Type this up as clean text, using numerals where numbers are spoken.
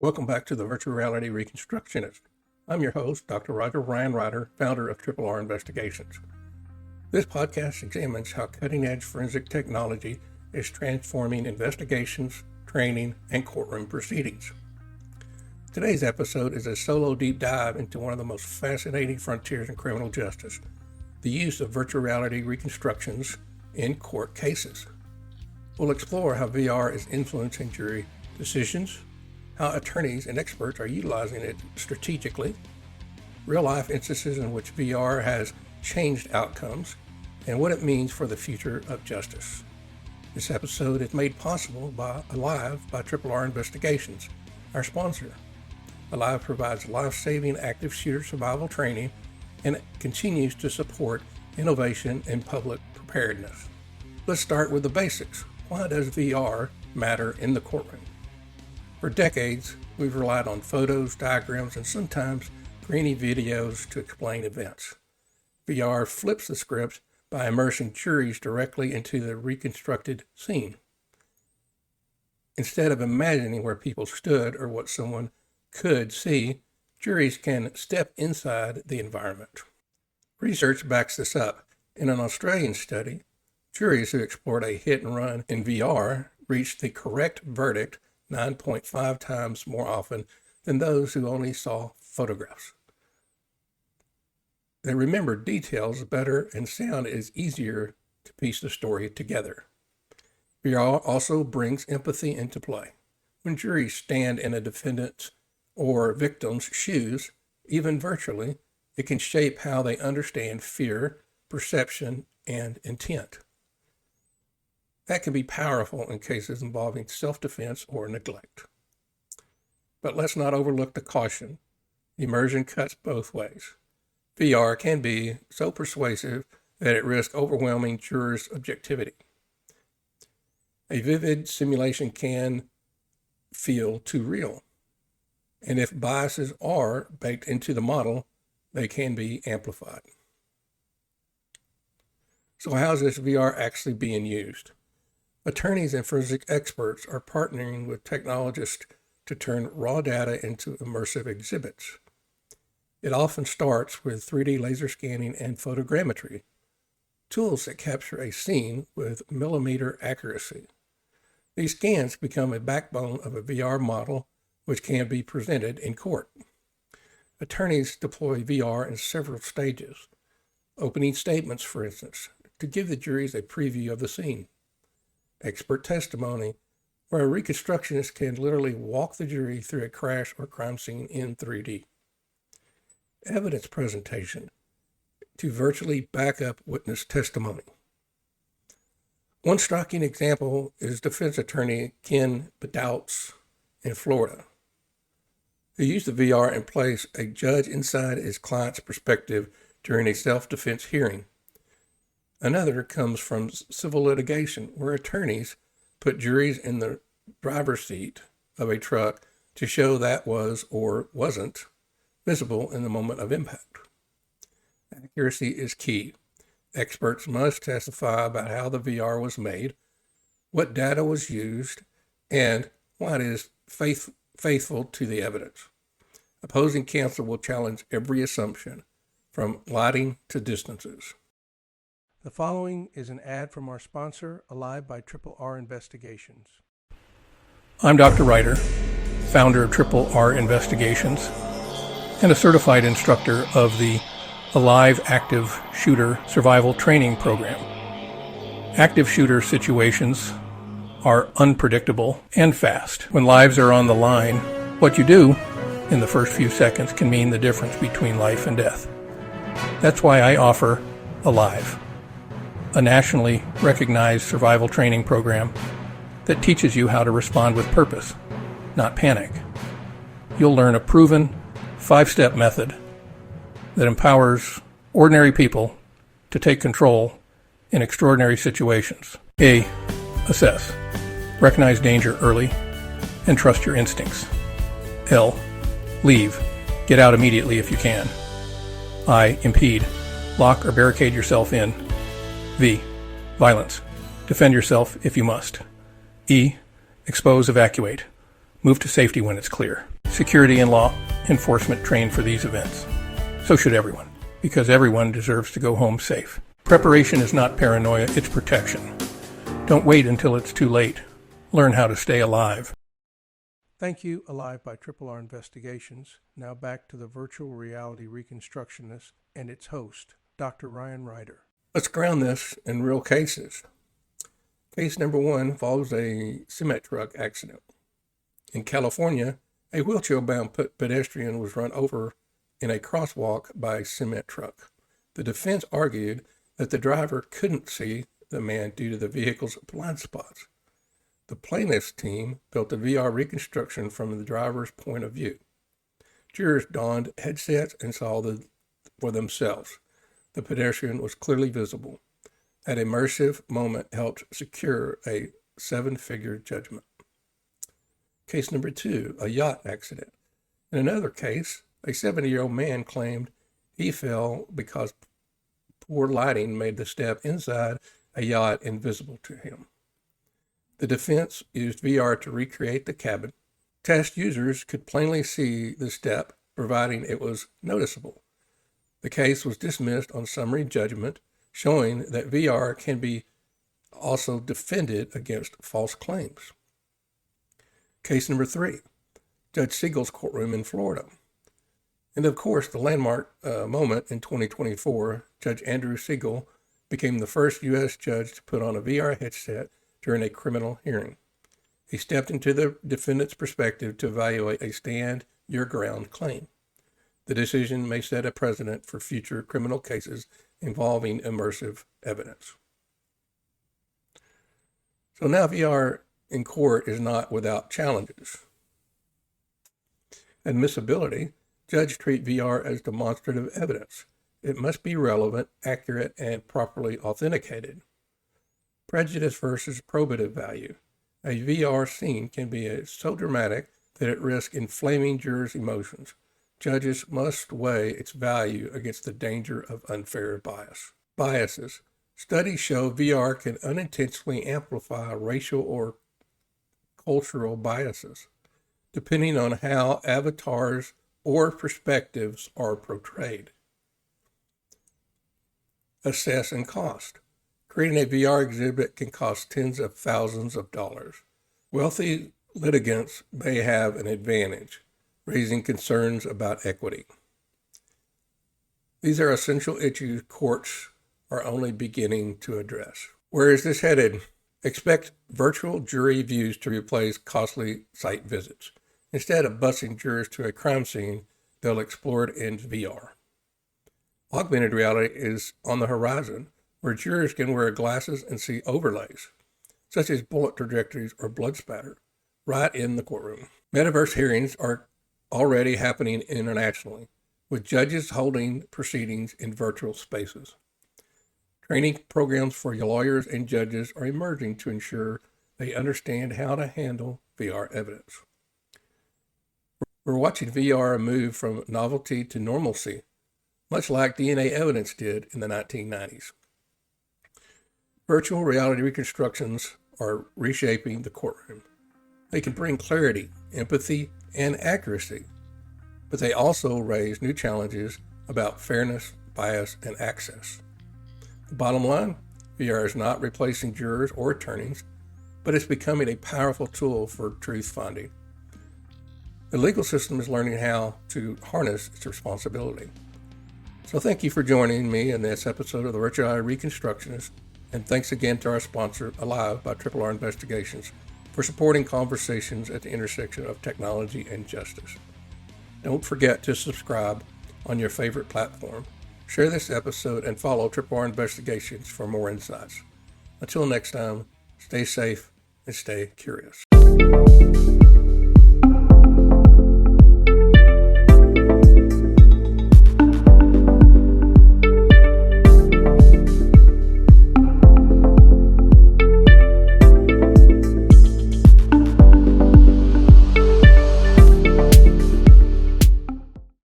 Welcome back to the Virtual Reality Reconstructionist. I'm your host, Dr. Roger Ryan Ryder, founder of Triple R Investigations. This podcast examines how cutting-edge forensic technology is transforming investigations, training, and courtroom proceedings. Today's episode is a solo deep dive into one of the most fascinating frontiers in criminal justice, the use of virtual reality reconstructions in court cases. We'll explore how VR is influencing jury decisions, how attorneys and experts are utilizing it strategically, real-life instances in which VR has changed outcomes, and what it means for the future of justice. This episode is made possible by Alive by Triple R Investigations, our sponsor. Alive provides life-saving active shooter survival training and continues to support innovation in public preparedness. Let's start with the basics. Why does VR matter in the courtroom? For decades, we've relied on photos, diagrams, and sometimes grainy videos to explain events. VR flips the script by immersing juries directly into the reconstructed scene. Instead of imagining where people stood or what someone could see, juries can step inside the environment. Research backs this up. In an Australian study, juries who explored a hit and run in VR reached the correct verdict 9.5 times more often than those who only saw photographs. They remembered details better and sound is easier to piece the story together. VR also brings empathy into play. When juries stand in a defendant's or victim's shoes, even virtually, it can shape how they understand fear, perception, and intent. That can be powerful in cases involving self-defense or neglect. But let's not overlook the caution. Immersion cuts both ways. VR can be so persuasive that it risks overwhelming jurors' objectivity. A vivid simulation can feel too real. And if biases are baked into the model, they can be amplified. So how is this VR actually being used? Attorneys and forensic experts are partnering with technologists to turn raw data into immersive exhibits. It often starts with 3D laser scanning and photogrammetry, tools that capture a scene with millimeter accuracy. These scans become a backbone of a VR model which can be presented in court. Attorneys deploy VR in several stages. Opening statements, for instance, to give the juries a preview of the scene. Expert testimony, where a reconstructionist can literally walk the jury through a crash or crime scene in 3D. Evidence presentation, to virtually back up witness testimony. One striking example is defense attorney Ken Bedouts in Florida, who used the VR and placed a judge inside his client's perspective during a self-defense hearing. Another comes from civil litigation, where attorneys put juries in the driver's seat of a truck to show that was or wasn't visible in the moment of impact. Accuracy is key. Experts must testify about how the VR was made, what data was used, and why it is faithful to the evidence. Opposing counsel will challenge every assumption, from lighting to distances. The following is an ad from our sponsor, Alive by Triple R Investigations. I'm Dr. Ryder, founder of Triple R Investigations, and a certified instructor of the Alive Active Shooter Survival Training Program. Active shooter situations are unpredictable and fast. When lives are on the line, what you do in the first few seconds can mean the difference between life and death. That's why I offer Alive, a nationally recognized survival training program that teaches you how to respond with purpose, not panic. You'll learn a proven 5-step method that empowers ordinary people to take control in extraordinary situations. A. Assess. Recognize danger early and trust your instincts. L. Leave. Get out immediately if you can. I. Impede. Lock or barricade yourself in. V. Violence. Defend yourself if you must. E. Expose, evacuate. Move to safety when it's clear. Security and law enforcement train for these events. So should everyone, because everyone deserves to go home safe. Preparation is not paranoia, it's protection. Don't wait until it's too late. Learn how to stay alive. Thank you, Alive by R Investigations. Now back to the Virtual Reality Reconstructionist and its host, Dr. Ryan Ryder. Let's ground this in real cases. Case number 1 involves a cement truck accident. In California, a wheelchair-bound pedestrian was run over in a crosswalk by a cement truck. The defense argued that the driver couldn't see the man due to the vehicle's blind spots. The plaintiff's team built a VR reconstruction from the driver's point of view. Jurors donned headsets and saw for themselves. The pedestrian was clearly visible. That immersive moment helped secure a 7-figure judgment. Case number 2, a yacht accident. In another case, a 70-year-old man claimed he fell because poor lighting made the step inside a yacht invisible to him. The defense used VR to recreate the cabin. Test users could plainly see the step, providing it was noticeable. The case was dismissed on summary judgment, showing that VR can be also defended against false claims. Case number 3, Judge Siegel's courtroom in Florida. And of course, the landmark moment in 2024, Judge Andrew Siegel became the first U.S. judge to put on a VR headset during a criminal hearing. He stepped into the defendant's perspective to evaluate a stand your ground claim. The decision may set a precedent for future criminal cases involving immersive evidence. So now VR in court is not without challenges. Admissibility, judges treat VR as demonstrative evidence. It must be relevant, accurate, and properly authenticated. Prejudice versus probative value. A VR scene can be so dramatic that it risks inflaming jurors' emotions. Judges must weigh its value against the danger of unfair bias. Biases. Studies show VR can unintentionally amplify racial or cultural biases, depending on how avatars or perspectives are portrayed. Assess and cost. Creating a VR exhibit can cost tens of thousands of dollars. Wealthy litigants may have an advantage, raising concerns about equity. These are essential issues courts are only beginning to address. Where is this headed? Expect virtual jury views to replace costly site visits. Instead of busing jurors to a crime scene, they'll explore it in VR. Augmented reality is on the horizon, where jurors can wear glasses and see overlays, such as bullet trajectories or blood spatter, right in the courtroom. Metaverse hearings are already happening internationally, with judges holding proceedings in virtual spaces. Training programs for lawyers and judges are emerging to ensure they understand how to handle VR evidence. We're watching VR move from novelty to normalcy, much like DNA evidence did in the 1990s. Virtual reality reconstructions are reshaping the courtroom. They can bring clarity, empathy, and accuracy, but they also raise new challenges about fairness, bias, and access. The bottom line, VR is not replacing jurors or attorneys, but it's becoming a powerful tool for truth finding. The legal system is learning how to harness its responsibility. So thank you for joining me in this episode of the Virtual Reality Reconstructionist, and thanks again to our sponsor, Alive by R Investigations, for supporting conversations at the intersection of technology and justice. Don't forget to subscribe on your favorite platform. Share this episode and follow R Investigations for more insights. Until next time, stay safe and stay curious.